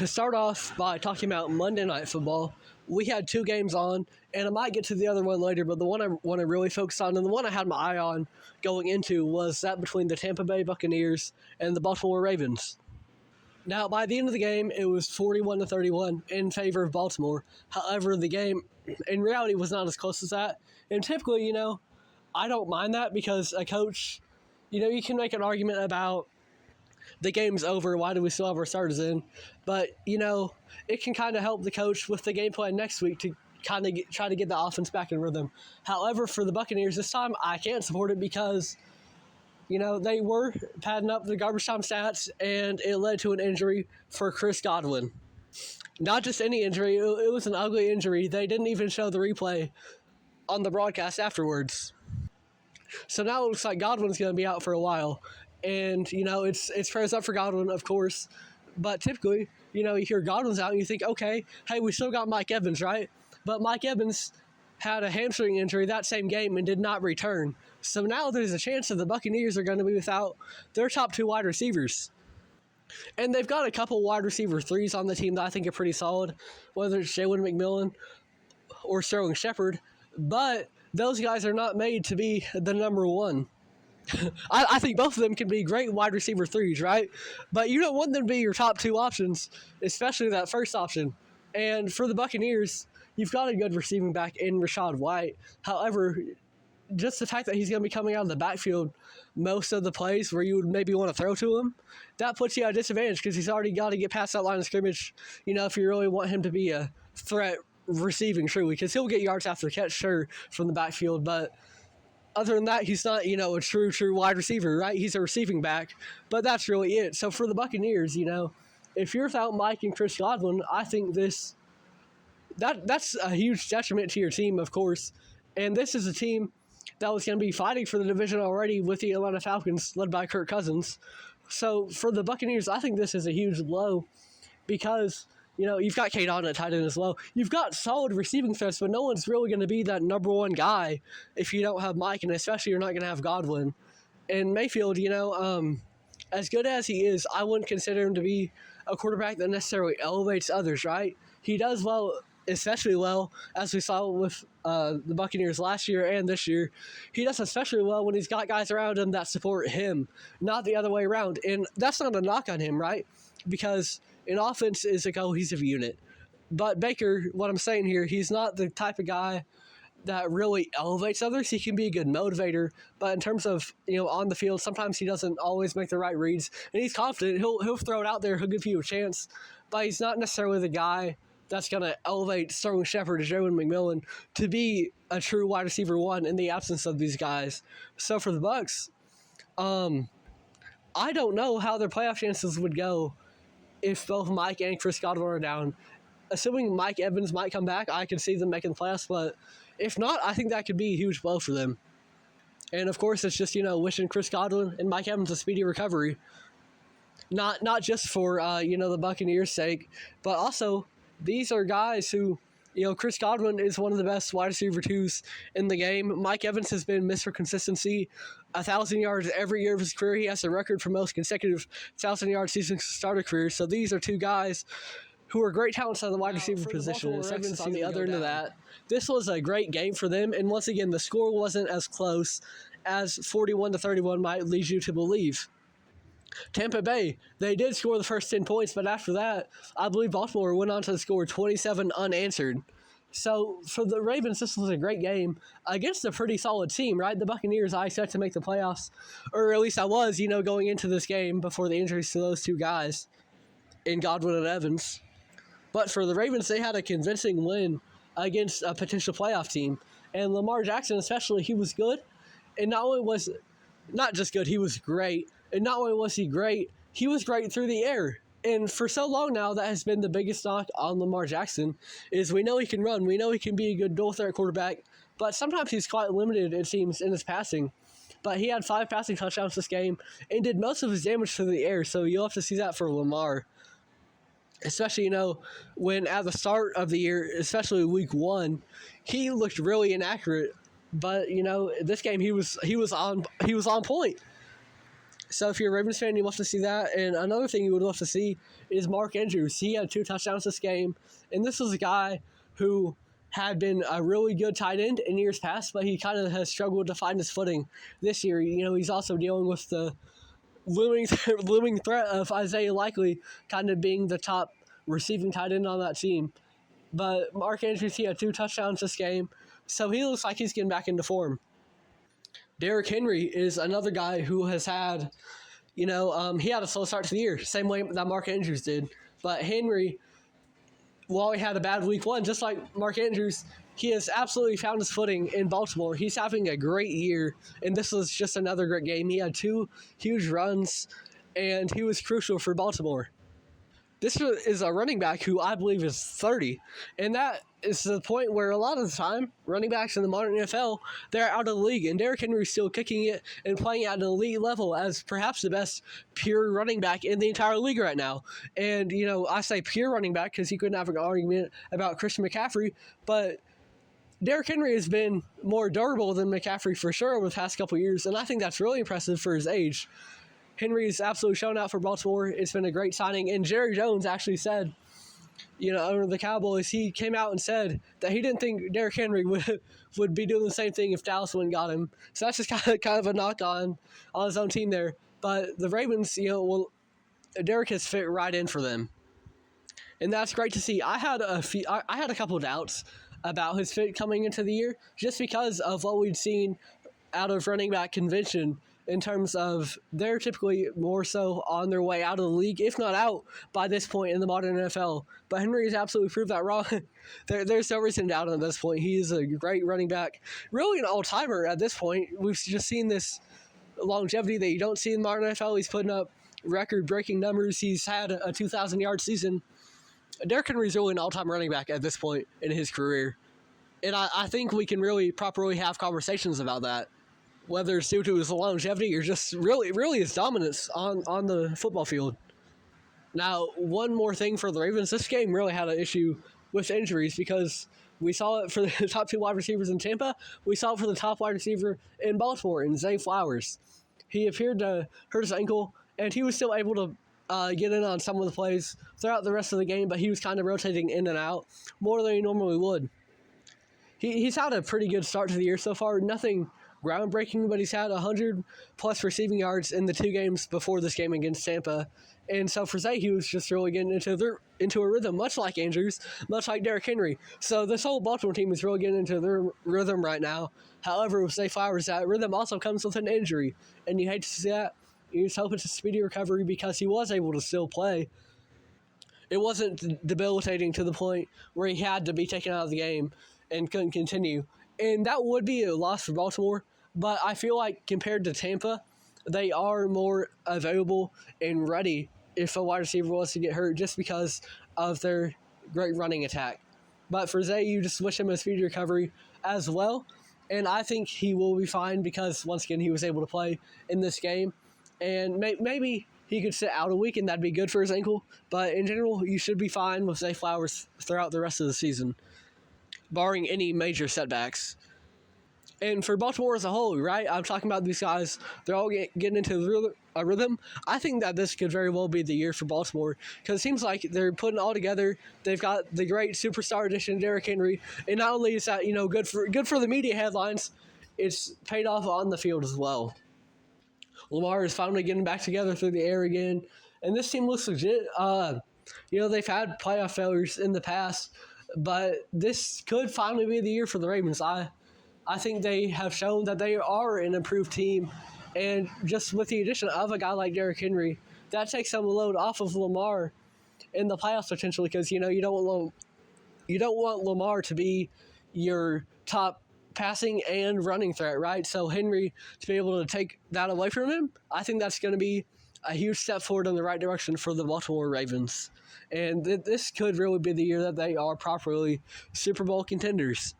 to start off by talking about Monday Night Football, we had two games on, and I might get to the other one later, but the one I want to really focus on, and the one I had my eye on going into, was that between the Tampa Bay Buccaneers and the Baltimore Ravens. Now, by the end of the game, it was 41-31 in favor of Baltimore. However, the game, in reality, was not as close as that. And typically, I don't mind that because a coach, you can make an argument about the game's over, why do we still have our starters in? But, it can kind of help the coach with the game plan next week to kind of try to get the offense back in rhythm. However, for the Buccaneers this time, I can't support it because they were padding up the garbage time stats, and it led to an injury for Chris Godwin. Not just any injury, it was an ugly injury. They didn't even show the replay on the broadcast afterwards. So now it looks like Godwin's going to be out for a while. And, it's prayers up for Godwin, of course. But typically, you hear Godwin's out and you think, okay, hey, we still got Mike Evans, right? But Mike Evans had a hamstring injury that same game and did not return. So now there's a chance that the Buccaneers are going to be without their top two wide receivers. And they've got a couple wide receiver threes on the team that I think are pretty solid, whether it's Jalen McMillan or Sterling Shepard. But those guys are not made to be the number one. I think both of them can be great wide receiver threes, right? But you don't want them to be your top two options, especially that first option. And for the Buccaneers, you've got a good receiving back in Rachaad White. However, just the fact that he's going to be coming out of the backfield most of the plays where you would maybe want to throw to him, that puts you at a disadvantage because he's already got to get past that line of scrimmage, if you really want him to be a threat receiving truly, because he'll get yards after the catch, sure, from the backfield, but other than that, he's not, a true wide receiver, right? He's a receiving back, but that's really it. So for the Buccaneers, if you're without Mike and Chris Godwin, I think that's a huge detriment to your team, of course. And this is a team that was going to be fighting for the division already with the Atlanta Falcons, led by Kirk Cousins. So for the Buccaneers, I think this is a huge blow because you've got Kate on at tight end as well. You've got solid receiving threats, but no one's really going to be that number one guy if you don't have Mike, and especially you're not going to have Godwin. And Mayfield, as good as he is, I wouldn't consider him to be a quarterback that necessarily elevates others, right? He does well, especially well, as we saw with the Buccaneers last year and this year. He does especially well when he's got guys around him that support him, not the other way around. And that's not a knock on him, right? Because an offense is a cohesive unit. But Baker, what I'm saying here, he's not the type of guy that really elevates others. He can be a good motivator, but in terms of, on the field, sometimes he doesn't always make the right reads. And he's confident. He'll throw it out there. He'll give you a chance. But he's not necessarily the guy that's going to elevate Sterling Shepard or Jalen McMillan to be a true wide receiver one in the absence of these guys. So for the Bucs, I don't know how their playoff chances would go if both Mike and Chris Godwin are down. Assuming Mike Evans might come back, I can see them making the playoffs, but if not, I think that could be a huge blow for them. And of course, it's just, wishing Chris Godwin and Mike Evans a speedy recovery. Not just for, the Buccaneers' sake, but also these are guys who, Chris Godwin is one of the best wide receiver twos in the game. Mike Evans has been Mr. Consistency, 1,000 yards every year of his career. He has a record for most consecutive 1,000-yard seasons to start a career. So these are two guys who are great talents on the wide receiver position. And Ravens on the other end of that, this was a great game for them. And once again, the score wasn't as close as 41-31 might lead you to believe. Tampa Bay, they did score the first 10 points, but after that, I believe Baltimore went on to score 27 unanswered. So for the Ravens, this was a great game against a pretty solid team, right? The Buccaneers, I expect to make the playoffs, or at least I was, going into this game before the injuries to those two guys in Godwin and Evans. But for the Ravens, they had a convincing win against a potential playoff team. And Lamar Jackson especially, he was good. And not just good, he was great. And not only was he great, he was great through the air. And for so long now, that has been the biggest knock on Lamar Jackson, is we know he can run. We know he can be a good dual threat quarterback, but sometimes he's quite limited, it seems, in his passing. But he had 5 passing touchdowns this game and did most of his damage through the air, so you'll have to see that for Lamar. Especially, when at the start of the year, especially week 1, he looked really inaccurate. But, this game he was on point. So if you're a Ravens fan, you love to see that. And another thing you would love to see is Mark Andrews. He had 2 touchdowns this game, and this was a guy who had been a really good tight end in years past, but he kind of has struggled to find his footing this year. He's also dealing with the looming threat of Isaiah Likely kind of being the top receiving tight end on that team. But Mark Andrews, he had 2 touchdowns this game, so he looks like he's getting back into form. Derrick Henry is another guy who has had, he had a slow start to the year, same way that Mark Andrews did. But Henry, while he had a bad week 1, just like Mark Andrews, he has absolutely found his footing in Baltimore. He's having a great year, and this was just another great game. He had 2 huge runs, and he was crucial for Baltimore. This is a running back who I believe is 30, and that is the point where a lot of the time, running backs in the modern NFL, they're out of the league, and Derrick Henry is still kicking it and playing at an elite level as perhaps the best pure running back in the entire league right now. And, I say pure running back because you couldn't have an argument about Christian McCaffrey, but Derrick Henry has been more durable than McCaffrey for sure over the past couple of years, and I think that's really impressive for his age. Henry's absolutely shown out for Baltimore. It's been a great signing. And Jerry Jones actually said, owner of the Cowboys, he came out and said that he didn't think Derrick Henry would be doing the same thing if Dallas wouldn't got him. So that's just kind of a knock on his own team there. But the Ravens, Derrick has fit right in for them. And that's great to see. I had a couple of doubts about his fit coming into the year just because of what we'd seen out of running back convention in terms of they're typically more so on their way out of the league, if not out, by this point in the modern NFL. But Henry has absolutely proved that wrong. There's no reason to doubt him at this point. He is a great running back, really an all-timer at this point. We've just seen this longevity that you don't see in the modern NFL. He's putting up record-breaking numbers. He's had a 2,000-yard season. Derrick Henry is really an all-time running back at this point in his career. And I think we can really properly have conversations about that, whether it's due to his longevity or just really his dominance on the football field. Now, one more thing for the Ravens. This game really had an issue with injuries because we saw it for the top 2 wide receivers in Tampa. We saw it for the top wide receiver in Baltimore, in Zay Flowers. He appeared to hurt his ankle, and he was still able to get in on some of the plays throughout the rest of the game, but he was kind of rotating in and out more than he normally would. He's had a pretty good start to the year so far. Nothing groundbreaking, but he's had 100-plus receiving yards in the 2 games before this game against Tampa. And so for Zay, he was just really getting into a rhythm, much like Andrews, much like Derrick Henry. So this whole Baltimore team is really getting into their rhythm right now. However, with Zay Flowers, that rhythm also comes with an injury, and you hate to see that. You just hope it's a speedy recovery because he was able to still play. It wasn't debilitating to the point where he had to be taken out of the game and couldn't continue. And that would be a loss for Baltimore, but I feel like compared to Tampa, they are more available and ready if a wide receiver was to get hurt just because of their great running attack. But for Zay, you just wish him a speedy recovery as well. And I think he will be fine because, once again, he was able to play in this game. And maybe he could sit out a week, and that'd be good for his ankle. But in general, you should be fine with Zay Flowers throughout the rest of the season, barring any major setbacks. And for Baltimore as a whole, right, I'm talking about these guys, they're all getting into a rhythm. I think that this could very well be the year for Baltimore because it seems like they're putting it all together. They've got the great superstar addition, Derrick Henry, and not only is that good for the media headlines, it's paid off on the field as well. Lamar is finally getting back together through the air again, and this team looks legit. They've had playoff failures in the past, but this could finally be the year for the Ravens. I think they have shown that they are an improved team, and just with the addition of a guy like Derrick Henry, that takes some load off of Lamar in the playoffs potentially because you don't want Lamar to be your top passing and running threat, right? So Henry to be able to take that away from him, I think that's going to be a huge step forward in the right direction for the Baltimore Ravens. And this could really be the year that they are properly Super Bowl contenders.